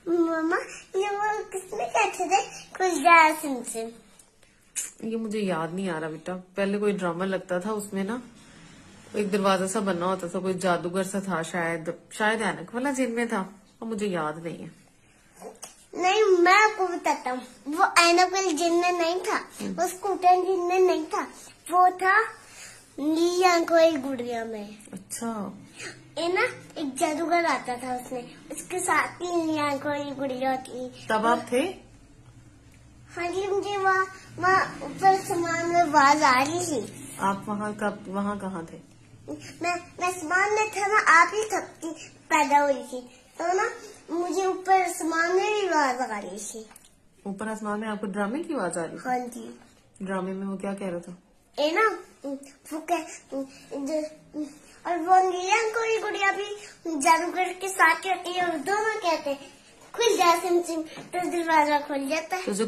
मम्मा ये वो किसने कहते थे खुल जाए सिमसिम। ये मुझे याद नहीं आ रहा बेटा, पहले कोई ड्रामा लगता था उसमें ना एक दरवाजा सा बनना होता था, कोई जादूगर सा था, शायद ऐनक वाला जिन में था, और मुझे याद नहीं है। नहीं मैं आपको बताता हूँ, वो ऐनक वाले जिन में नहीं था, वो स्कूटर जिन में नहीं था, वो था नीली आंखों वाली गुड़िया में। अच्छा। ये ना एक जादूगर आता था, उसके साथ ही नीली आंखों वाली गुड़िया होती। तब आप थे? हाँ जी, मुझे वहाँ ऊपर आसमान में आवाज आ रही थी। आप वहाँ कहाँ थे? मैं आसमान में था ना, आप ही थपकी पैदा हुई थी, तो ना मुझे ऊपर आसमान में भी आवाज आ रही थी। ऊपर आसमान में आपको ड्रामे की आवाज आ रही थी? हाँ जी। ड्रामे में वो क्या कह रहा था? ये ना और वो नीला कोई गुड़िया भी जादूगर के साथ होती है, और दोनों कहते खुल जा सिम सिम, तो दरवाजा खुल जाता है। तो जो